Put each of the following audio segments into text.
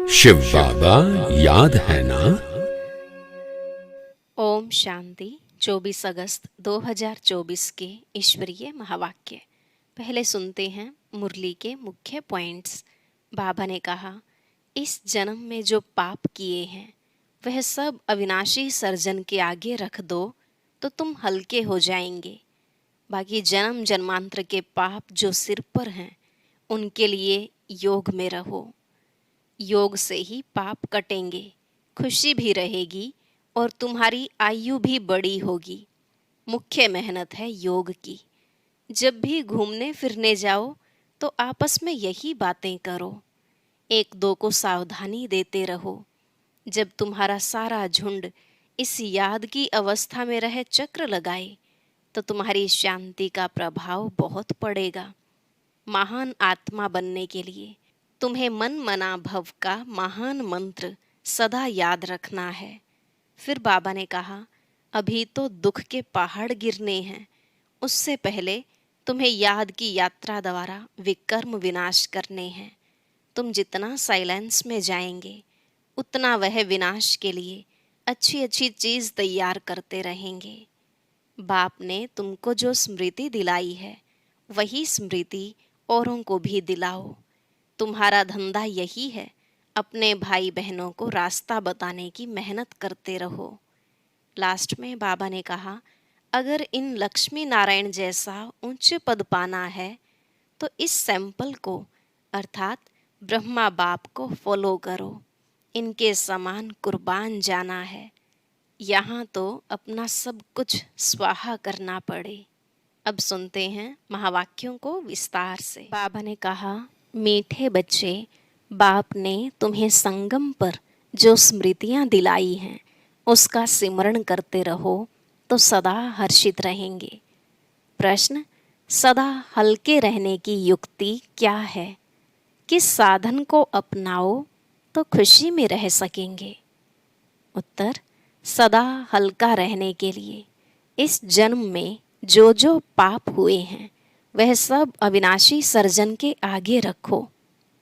शिव बाबा याद है ना। ओम शांति। 24 अगस्त 2024 के ईश्वरीय महावाक्य। पहले सुनते हैं मुरली के मुख्य पॉइंट्स। बाबा ने कहा, इस जन्म में जो पाप किए हैं वह सब अविनाशी सर्जन के आगे रख दो तो तुम हल्के हो जाएंगे। बाकी जन्म जन्मांतर के पाप जो सिर पर हैं उनके लिए योग में रहो। योग से ही पाप कटेंगे, खुशी भी रहेगी और तुम्हारी आयु भी बड़ी होगी। मुख्य मेहनत है योग की। जब भी घूमने फिरने जाओ तो आपस में यही बातें करो। एक दो को सावधानी देते रहो। जब तुम्हारा सारा झुंड इस याद की अवस्था में रह चक्र लगाए तो तुम्हारी शांति का प्रभाव बहुत पड़ेगा। महान आत्मा बनने के लिए तुम्हें मन मना भव का महान मंत्र सदा याद रखना है। फिर बाबा ने कहा, अभी तो दुख के पहाड़ गिरने हैं, उससे पहले तुम्हें याद की यात्रा द्वारा विकर्म विनाश करने हैं। तुम जितना साइलेंस में जाएंगे उतना वह विनाश के लिए अच्छी अच्छी चीज तैयार करते रहेंगे। बाप ने तुमको जो स्मृति दिलाई है वही स्मृति औरों को भी दिलाओ। तुम्हारा धंधा यही है, अपने भाई बहनों को रास्ता बताने की मेहनत करते रहो। लास्ट में बाबा ने कहा, अगर इन लक्ष्मी नारायण जैसा उच्च पद पाना है तो इस सैंपल को अर्थात ब्रह्मा बाप को फॉलो करो। इनके समान कुर्बान जाना है। यहाँ तो अपना सब कुछ स्वाहा करना पड़े। अब सुनते हैं महावाक्यों को विस्तार से। बाबा ने कहा, मीठे बच्चे, बाप ने तुम्हें संगम पर जो स्मृतियाँ दिलाई हैं उसका सिमरण करते रहो तो सदा हर्षित रहेंगे। प्रश्न, सदा हल्के रहने की युक्ति क्या है? किस साधन को अपनाओ तो खुशी में रह सकेंगे? उत्तर, सदा हल्का रहने के लिए इस जन्म में जो जो पाप हुए हैं वह सब अविनाशी सर्जन के आगे रखो।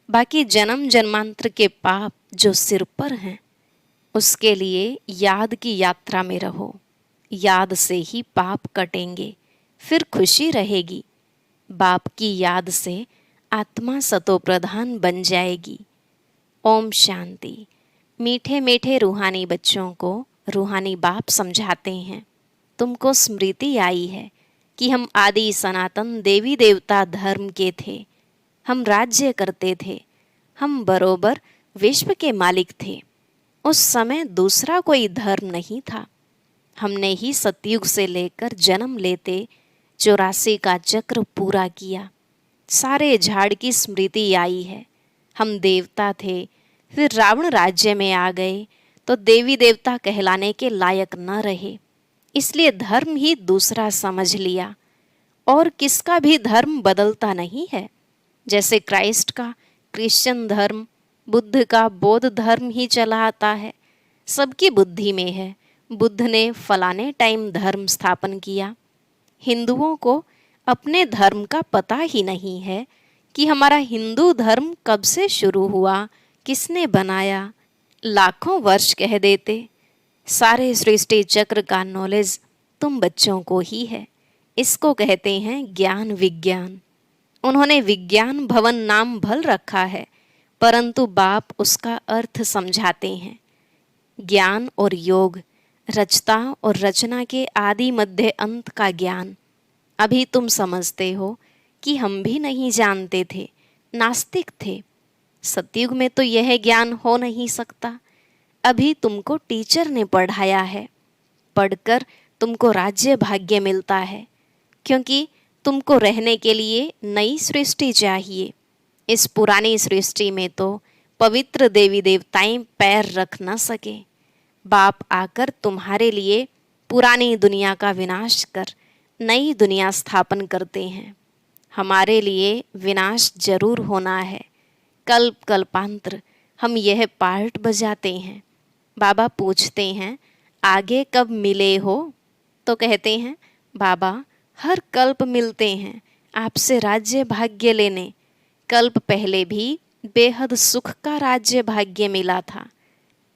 बाकी जन्म जन्मांतर के पाप जो सिर पर हैं उसके लिए याद की यात्रा में रहो। याद से ही पाप कटेंगे, फिर खुशी रहेगी। बाप की याद से आत्मा सतोप्रधान बन जाएगी। ओम शांति। मीठे मीठे रूहानी बच्चों को रूहानी बाप समझाते हैं, तुमको स्मृति आई है कि हम आदि सनातन देवी देवता धर्म के थे। हम राज्य करते थे, हम बरोबर विश्व के मालिक थे। उस समय दूसरा कोई धर्म नहीं था। हमने ही सतयुग से लेकर जन्म लेते 84 का चक्र पूरा किया। सारे झाड़ की स्मृति आई है। हम देवता थे, फिर रावण राज्य में आ गए तो देवी देवता कहलाने के लायक न रहे, इसलिए धर्म ही दूसरा समझ लिया। और किसका भी धर्म बदलता नहीं है। जैसे क्राइस्ट का क्रिश्चियन धर्म, बुद्ध का बौद्ध धर्म ही चला आता है। सबकी बुद्धि में है, बुद्ध ने फलाने टाइम धर्म स्थापन किया। हिंदुओं को अपने धर्म का पता ही नहीं है कि हमारा हिंदू धर्म कब से शुरू हुआ, किसने बनाया। लाखों वर्ष कह देते। सारे सृष्टि चक्र का नॉलेज तुम बच्चों को ही है। इसको कहते हैं ज्ञान विज्ञान। उन्होंने विज्ञान भवन नाम भल रखा है, परंतु बाप उसका अर्थ समझाते हैं। ज्ञान और योग, रचता और रचना के आदि मध्य अंत का ज्ञान। अभी तुम समझते हो कि हम भी नहीं जानते थे, नास्तिक थे। सतयुग में तो यह ज्ञान हो नहीं सकता। अभी तुमको टीचर ने पढ़ाया है, पढ़कर तुमको राज्य भाग्य मिलता है, क्योंकि तुमको रहने के लिए नई सृष्टि चाहिए। इस पुरानी सृष्टि में तो पवित्र देवी देवताएं पैर रख न सके। बाप आकर तुम्हारे लिए पुरानी दुनिया का विनाश कर नई दुनिया स्थापन करते हैं। हमारे लिए विनाश जरूर होना है। कल्प कल्पांतर हम यह पार्ट बजाते हैं। बाबा पूछते हैं, आगे कब मिले हो? तो कहते हैं, बाबा हर कल्प मिलते हैं आपसे राज्य भाग्य लेने। कल्प पहले भी बेहद सुख का राज्य भाग्य मिला था।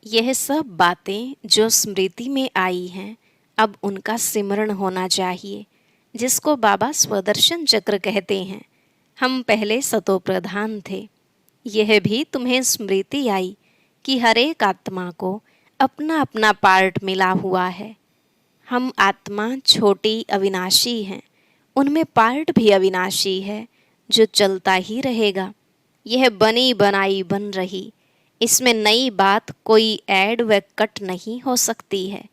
यह सब बातें जो स्मृति में आई हैं, अब उनका सिमरण होना चाहिए, जिसको बाबा स्वदर्शन चक्र कहते हैं। हम पहले सतोप्रधान थे। यह भी तुम्हें स्मृति आई कि हर एक आत्मा को अपना अपना पार्ट मिला हुआ है। हम आत्मा छोटी अविनाशी हैं, उनमें पार्ट भी अविनाशी है जो चलता ही रहेगा। यह बनी बनाई बन रही, इसमें नई बात कोई ऐड व कट नहीं हो सकती है।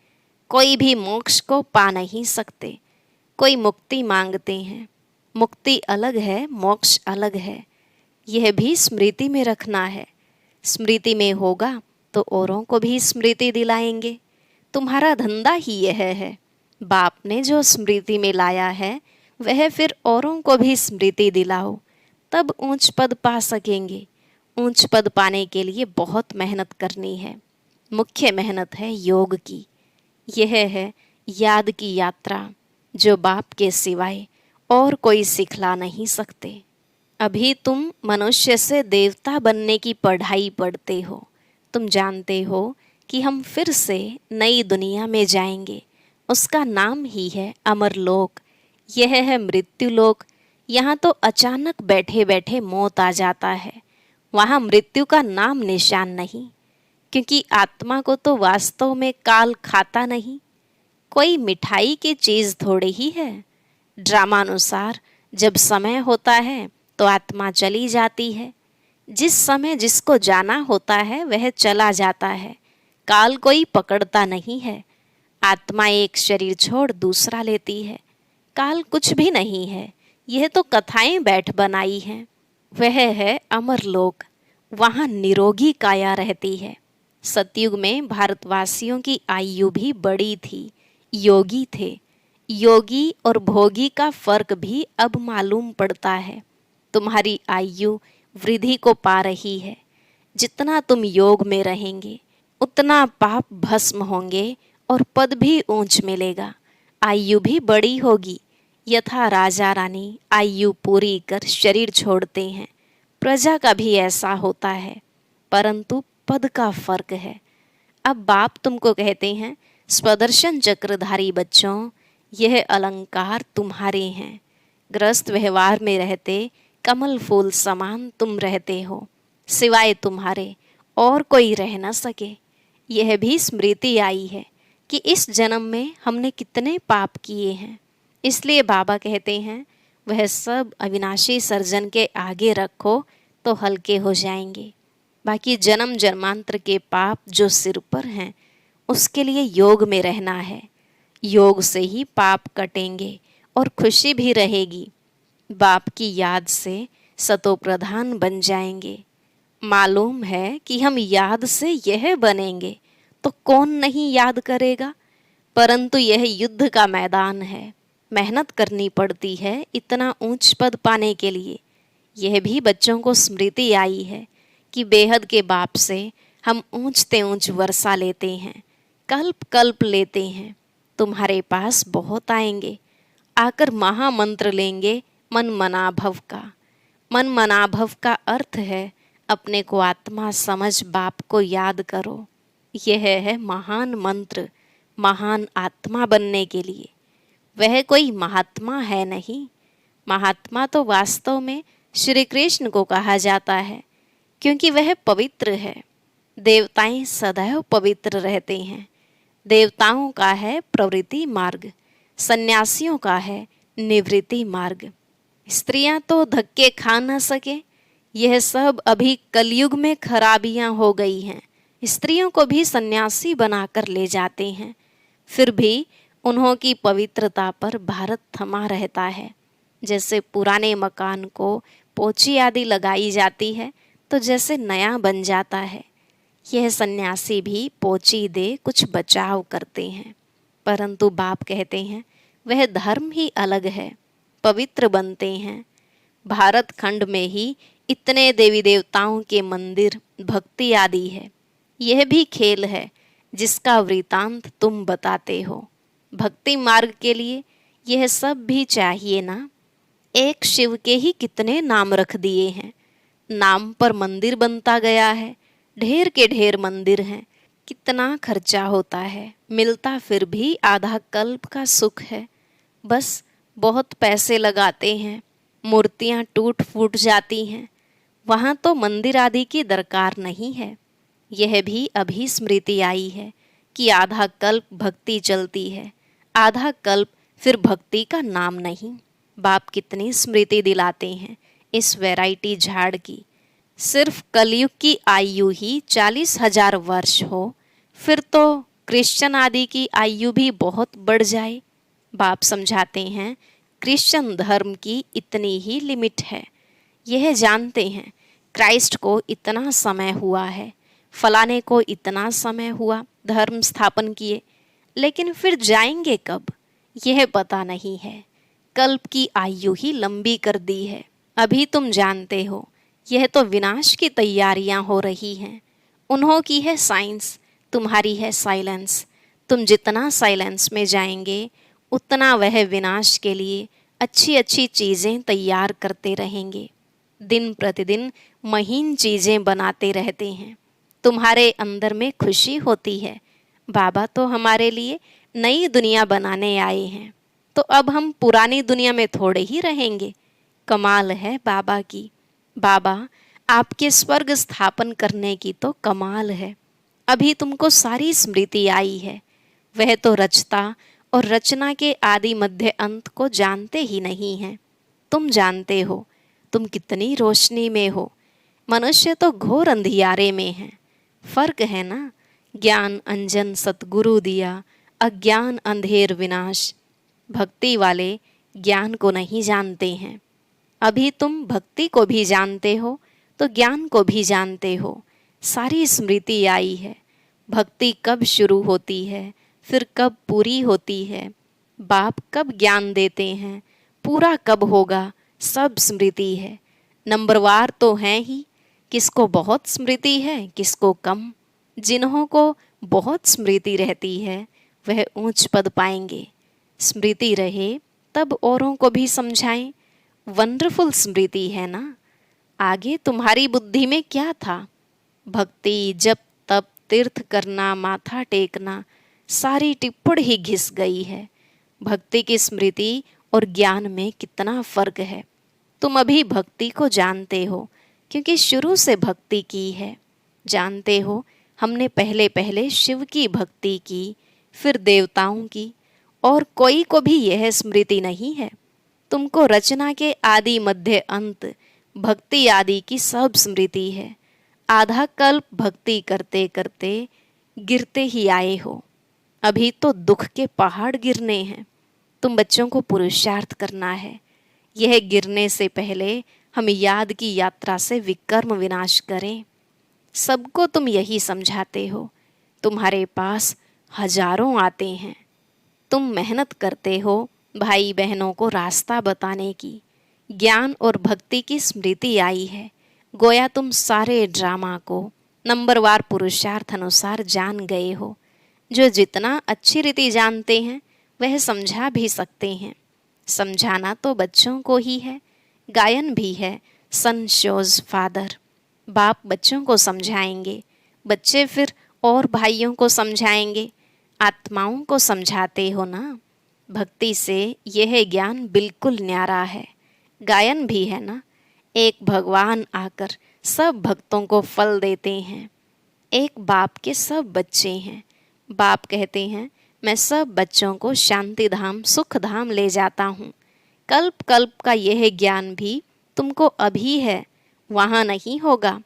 कोई भी मोक्ष को पा नहीं सकते। कोई मुक्ति मांगते हैं, मुक्ति अलग है, मोक्ष अलग है। यह भी स्मृति में रखना है। स्मृति में होगा तो औरों को भी स्मृति दिलाएंगे। तुम्हारा धंधा ही यह है। बाप ने जो स्मृति में लाया है वह फिर औरों को भी स्मृति दिलाओ, तब ऊंच पद पा सकेंगे। ऊंच पद पाने के लिए बहुत मेहनत करनी है। मुख्य मेहनत है योग की। यह है याद की यात्रा, जो बाप के सिवाय और कोई सिखला नहीं सकते। अभी तुम मनुष्य से देवता बनने की पढ़ाई पढ़ते हो। तुम जानते हो कि हम फिर से नई दुनिया में जाएंगे। उसका नाम ही है अमरलोक। यह है मृत्युलोक। यहाँ तो अचानक बैठे बैठे मौत आ जाता है। वहाँ मृत्यु का नाम निशान नहीं, क्योंकि आत्मा को तो वास्तव में काल खाता नहीं। कोई मिठाई की चीज़ थोड़ी ही है। ड्रामानुसार जब समय होता है तो आत्मा चली जाती है। जिस समय जिसको जाना होता है वह चला जाता है। काल कोई पकड़ता नहीं है। आत्मा एक शरीर छोड़ दूसरा लेती है। काल कुछ भी नहीं है। यह तो कथाएं बैठ बनाई हैं। वह है अमरलोक। वहाँ निरोगी काया रहती है। सतयुग में भारतवासियों की आयु भी बड़ी थी। योगी थे। योगी और भोगी का फर्क भी अब मालूम पड़ता है। तुम्हारी आयु वृद्धि को पा रही है। जितना तुम योग में रहेंगे उतना पाप भस्म होंगे और पद भी ऊंच मिलेगा। आयु भी बड़ी होगी। यथा राजा रानी आयु पूरी कर शरीर छोड़ते हैं, प्रजा का भी ऐसा होता है, परंतु पद का फर्क है। अब बाप तुमको कहते हैं, स्वदर्शन चक्रधारी बच्चों, यह अलंकार तुम्हारे हैं। ग्रस्त व्यवहार में रहते कमल फूल समान तुम रहते हो। सिवाय तुम्हारे और कोई रह न सके। यह भी स्मृति आई है कि इस जन्म में हमने कितने पाप किए हैं। इसलिए बाबा कहते हैं, वह सब अविनाशी सर्जन के आगे रखो तो हल्के हो जाएंगे। बाकी जन्म जन्मांतर के पाप जो सिर पर हैं, उसके लिए योग में रहना है। योग से ही पाप कटेंगे और खुशी भी रहेगी। बाप की याद से सतोप्रधान बन जाएंगे। मालूम है कि हम याद से यह बनेंगे तो कौन नहीं याद करेगा। परंतु यह युद्ध का मैदान है। मेहनत करनी पड़ती है इतना ऊंच पद पाने के लिए। यह भी बच्चों को स्मृति आई है कि बेहद के बाप से हम ऊंचते ऊंच वर्षा लेते हैं, कल्प कल्प लेते हैं। तुम्हारे पास बहुत आएंगे, आकर महामंत्र लेंगे मन मनाभव का। मन मनाभव का अर्थ है अपने को आत्मा समझ बाप को याद करो। यह है महान मंत्र, महान आत्मा बनने के लिए। वह कोई महात्मा है नहीं। महात्मा तो वास्तव में श्री कृष्ण को कहा जाता है, क्योंकि वह पवित्र है। देवताएं सदैव पवित्र रहते हैं। देवताओं का है प्रवृत्ति मार्ग, सन्यासियों का है निवृत्ति मार्ग। स्त्रियां तो धक्के खा न सके। यह सब अभी कलयुग में खराबियां हो गई हैं। स्त्रियों को भी सन्यासी बनाकर ले जाते हैं, फिर भी उन्हों की पवित्रता पर भारत थमा रहता है। जैसे पुराने मकान को पोची आदि लगाई जाती है तो जैसे नया बन जाता है, यह सन्यासी भी पोची दे कुछ बचाव करते हैं। परंतु बाप कहते हैं, वह धर्म ही अलग है, पवित्र बनते हैं। भारत खंड में ही इतने देवी देवताओं के मंदिर, भक्ति आदि है। यह भी खेल है जिसका वृतांत तुम बताते हो। भक्ति मार्ग के लिए यह सब भी चाहिए ना। एक शिव के ही कितने नाम रख दिए हैं। नाम पर मंदिर बनता गया है, ढेर के ढेर मंदिर हैं। कितना खर्चा होता है, मिलता फिर भी आधा कल्प का सुख है। बस बहुत पैसे लगाते हैं, मूर्तियाँ टूट फूट जाती हैं। वहाँ तो मंदिर आदि की दरकार नहीं है। यह भी अभी स्मृति आई है कि आधा कल्प भक्ति चलती है, आधा कल्प फिर भक्ति का नाम नहीं। बाप कितनी स्मृति दिलाते हैं इस वैरायटी झाड़ की। सिर्फ कलयुग की आयु ही 40,000 वर्ष हो, फिर तो क्रिश्चियन आदि की आयु भी बहुत बढ़ जाए। बाप समझाते हैं क्रिश्चियन धर्म की इतनी ही लिमिट है। यह जानते हैं क्राइस्ट को इतना समय हुआ है, फलाने को इतना समय हुआ धर्म स्थापन किए, लेकिन फिर जाएंगे कब यह पता नहीं है। कल्प की आयु ही लंबी कर दी है। अभी तुम जानते हो यह तो विनाश की तैयारियां हो रही हैं। उन्हों की है साइंस, तुम्हारी है साइलेंस। तुम जितना साइलेंस में जाएंगे उतना वह विनाश के लिए अच्छी अच्छी चीज़ें तैयार करते रहेंगे। दिन प्रतिदिन महीन चीज़ें बनाते रहते हैं। तुम्हारे अंदर में खुशी होती है, बाबा तो हमारे लिए नई दुनिया बनाने आए हैं, तो अब हम पुरानी दुनिया में थोड़े ही रहेंगे। कमाल है बाबा की। बाबा आपके स्वर्ग स्थापन करने की तो कमाल है। अभी तुमको सारी स्मृति आई है। वह तो रचता और रचना के आदि मध्य अंत को जानते ही नहीं हैं। तुम जानते हो तुम कितनी रोशनी में हो। मनुष्य तो घोर अंधियारे में है। फर्क है ना। ज्ञान अंजन सतगुरु दिया, अज्ञान अंधेर विनाश। भक्ति वाले ज्ञान को नहीं जानते हैं। अभी तुम भक्ति को भी जानते हो तो ज्ञान को भी जानते हो। सारी स्मृति आई है। भक्ति कब शुरू होती है, फिर कब पूरी होती है, बाप कब ज्ञान देते हैं, पूरा कब होगा, सब स्मृति है। नंबरवार तो हैं ही, किसको बहुत स्मृति है किसको कम। जिन्हों को बहुत स्मृति रहती है वह ऊंच पद पाएंगे। स्मृति रहे तब औरों को भी समझाएं। वंडरफुल स्मृति है ना। आगे तुम्हारी बुद्धि में क्या था? भक्ति, जप, तप, तीर्थ करना, माथा टेकना, सारी टिप्पण ही घिस गई है। भक्ति की स्मृति और ज्ञान में कितना फर्क है। तुम अभी भक्ति को जानते हो क्योंकि शुरू से भक्ति की है। जानते हो हमने पहले पहले शिव की भक्ति की, फिर देवताओं की, और कोई को भी यह स्मृति नहीं है। तुमको रचना के आदि मध्य अंत, भक्ति आदि की सब स्मृति है। आधा कल्प भक्ति करते करते गिरते ही आए हो। अभी तो दुख के पहाड़ गिरने हैं। तुम बच्चों को पुरुषार्थ करना है। यह गिरने से पहले हम याद की यात्रा से विकर्म विनाश करें। सबको तुम यही समझाते हो। तुम्हारे पास हजारों आते हैं। तुम मेहनत करते हो भाई बहनों को रास्ता बताने की। ज्ञान और भक्ति की स्मृति आई है। गोया तुम सारे ड्रामा को नंबरवार पुरुषार्थ अनुसार जान गए हो। जो जितना अच्छी रीति जानते हैं वह समझा भी सकते हैं। समझाना तो बच्चों को ही है। गायन भी है, सन शोज फादर। बाप बच्चों को समझाएंगे, बच्चे फिर और भाइयों को समझाएंगे। आत्माओं को समझाते हो ना। भक्ति से यह ज्ञान बिल्कुल न्यारा है। गायन भी है ना। एक भगवान आकर सब भक्तों को फल देते हैं। एक बाप के सब बच्चे हैं। बाप कहते हैं मैं सब बच्चों को शांति धाम सुख धाम ले जाता हूँ। कल्प कल्प का यह ज्ञान भी तुमको अभी है, वहाँ नहीं होगा।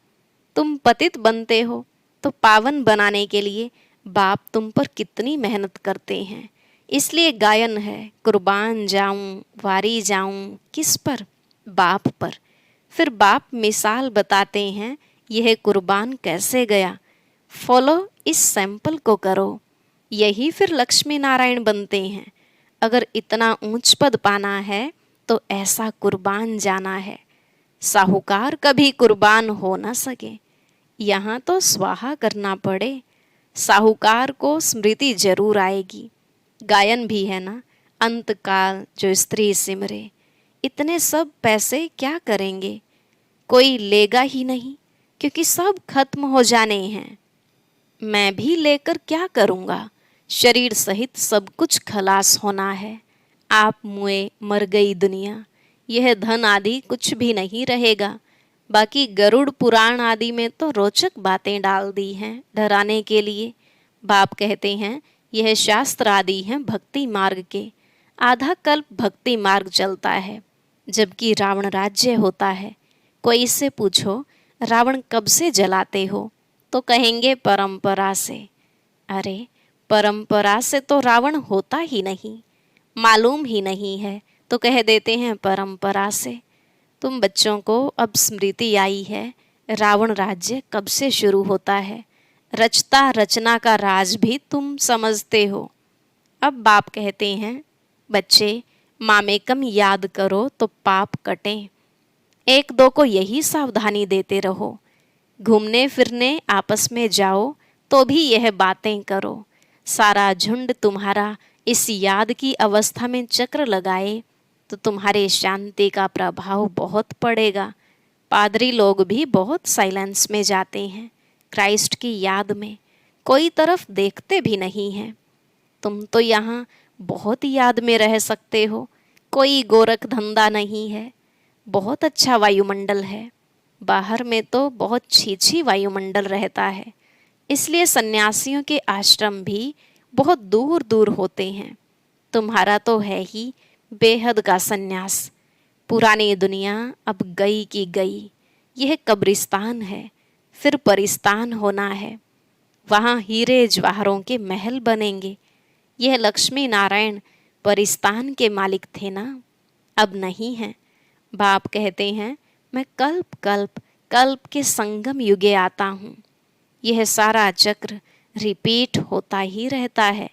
तुम पतित बनते हो तो पावन बनाने के लिए बाप तुम पर कितनी मेहनत करते हैं। इसलिए गायन है, कुर्बान जाऊं वारी जाऊं, किस पर? बाप पर। फिर बाप मिसाल बताते हैं यह कुर्बान कैसे गया। फॉलो इस सैंपल को करो। यही फिर लक्ष्मी नारायण बनते हैं। अगर इतना ऊंच पद पाना है तो ऐसा कुर्बान जाना है। साहूकार कभी कुर्बान हो न सके, यहाँ तो स्वाहा करना पड़े। साहूकार को स्मृति जरूर आएगी। गायन भी है ना, अंतकाल जो स्त्री सिमरे। इतने सब पैसे क्या करेंगे? कोई लेगा ही नहीं, क्योंकि सब खत्म हो जाने हैं। मैं भी लेकर क्या करूँगा, शरीर सहित सब कुछ खलास होना है। आप मुए मर गई दुनिया, यह धन आदि कुछ भी नहीं रहेगा। बाकी गरुड़ पुराण आदि में तो रोचक बातें डाल दी हैं डराने के लिए। बाप कहते हैं यह शास्त्र आदि हैं भक्ति मार्ग के। आधा कल्प भक्ति मार्ग चलता है, जबकि रावण राज्य होता है। कोई इससे पूछो रावण कब से जलाते हो, तो कहेंगे परंपरा से। अरे परंपरा से तो रावण होता ही नहीं, मालूम ही नहीं है तो कह देते हैं परंपरा से। तुम बच्चों को अब स्मृति आई है, रावण राज्य कब से शुरू होता है, रचता रचना का राज भी तुम समझते हो। अब बाप कहते हैं बच्चे मामेकम याद करो तो पाप कटें। एक दो को यही सावधानी देते रहो। घूमने फिरने आपस में जाओ तो भी यह बातें करो। सारा झुंड तुम्हारा इस याद की अवस्था में चक्र लगाए तो तुम्हारे शांति का प्रभाव बहुत पड़ेगा। पादरी लोग भी बहुत साइलेंस में जाते हैं क्राइस्ट की याद में, कोई तरफ देखते भी नहीं हैं। तुम तो यहाँ बहुत याद में रह सकते हो, कोई गोरख धंधा नहीं है। बहुत अच्छा वायुमंडल है, बाहर में तो बहुत छीछी वायुमंडल रहता है। इसलिए सन्यासियों के आश्रम भी बहुत दूर दूर होते हैं। तुम्हारा तो है ही बेहद का सन्यास। पुरानी दुनिया अब गई की गई, यह कब्रिस्तान है, फिर परिस्तान होना है। वहाँ हीरे जवाहरों के महल बनेंगे। यह लक्ष्मी नारायण परिस्तान के मालिक थे ना, अब नहीं हैं। बाप कहते हैं मैं कल्प कल्प कल्प के संगम युगे आता हूँ। यह सारा चक्र रिपीट होता ही रहता है।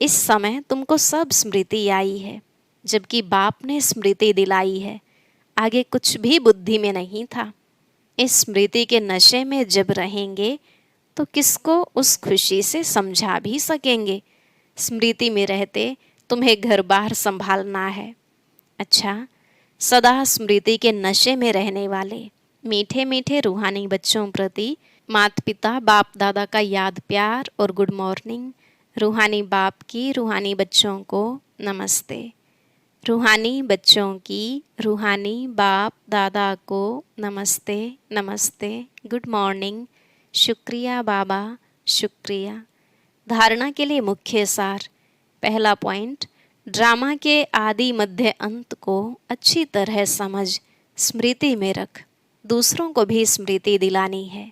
इस समय तुमको सब स्मृति आई है, जबकि बाप ने स्मृति दिलाई है। आगे कुछ भी बुद्धि में नहीं था। इस स्मृति के नशे में जब रहेंगे तो किसको उस खुशी से समझा भी सकेंगे। स्मृति में रहते तुम्हें घर बार संभालना है। अच्छा, सदा स्मृति के नशे में रहने वाले मीठे मीठे रूहानी बच्चों प्रति माता पिता बाप दादा का याद प्यार और गुड मॉर्निंग। रूहानी बाप की रूहानी बच्चों को नमस्ते। रूहानी बच्चों की रूहानी बाप दादा को नमस्ते नमस्ते, गुड मॉर्निंग, शुक्रिया बाबा, शुक्रिया। धारणा के लिए मुख्य सार। पहला पॉइंट, ड्रामा के आदि मध्य अंत को अच्छी तरह समझ, स्मृति में रख। दूसरों को भी स्मृति दिलानी है।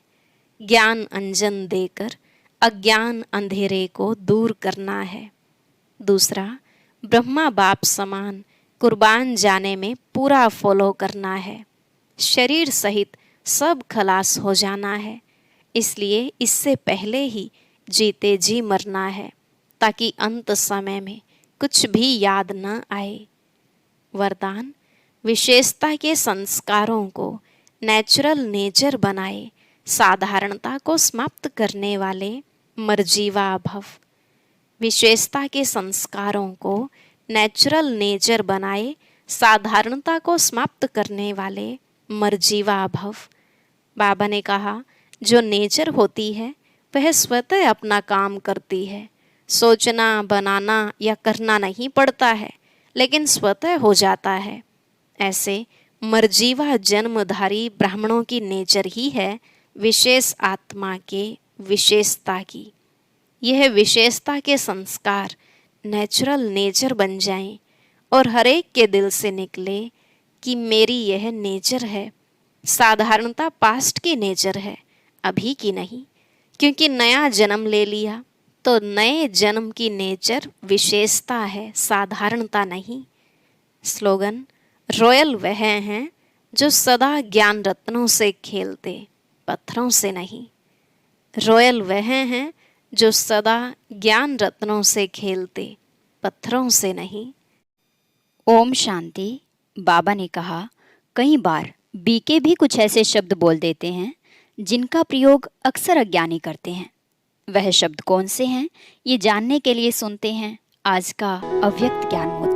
ज्ञान अंजन देकर अज्ञान अंधेरे को दूर करना है। दूसरा, ब्रह्मा बाप समान कुर्बान जाने में पूरा फॉलो करना है। शरीर सहित सब खलास हो जाना है, इसलिए इससे पहले ही जीते जी मरना है, ताकि अंत समय में कुछ भी याद न आए। वरदान, विशेषता के संस्कारों को नेचुरल नेचर बनाए, साधारणता को समाप्त करने वाले मर्जीवा भव। विशेषता के संस्कारों को नेचुरल नेचर बनाए, साधारणता को समाप्त करने वाले मर्जीवा भव। बाबा ने कहा जो नेचर होती है वह स्वतः अपना काम करती है। सोचना बनाना या करना नहीं पड़ता है, लेकिन स्वतः हो जाता है। ऐसे मर्जीवा जन्मधारी ब्राह्मणों की नेचर ही है विशेष आत्मा के विशेषता की। यह विशेषता के संस्कार नेचुरल नेचर बन जाएं और हर एक के दिल से निकले कि मेरी यह नेचर है। साधारणता पास्ट की नेचर है, अभी की नहीं, क्योंकि नया जन्म ले लिया तो नए जन्म की नेचर विशेषता है, साधारणता नहीं। स्लोगन, रॉयल वह हैं जो सदा ज्ञान रत्नों से खेलते, पत्थरों से नहीं। रॉयल वह हैं जो सदा ज्ञान रत्नों से खेलते, पत्थरों से नहीं। ओम शांति। बाबा ने कहा कई बार बीके भी कुछ ऐसे शब्द बोल देते हैं जिनका प्रयोग अक्सर अज्ञानी करते हैं। वह शब्द कौन से हैं, ये जानने के लिए सुनते हैं आज का अव्यक्त ज्ञान मुद्रा।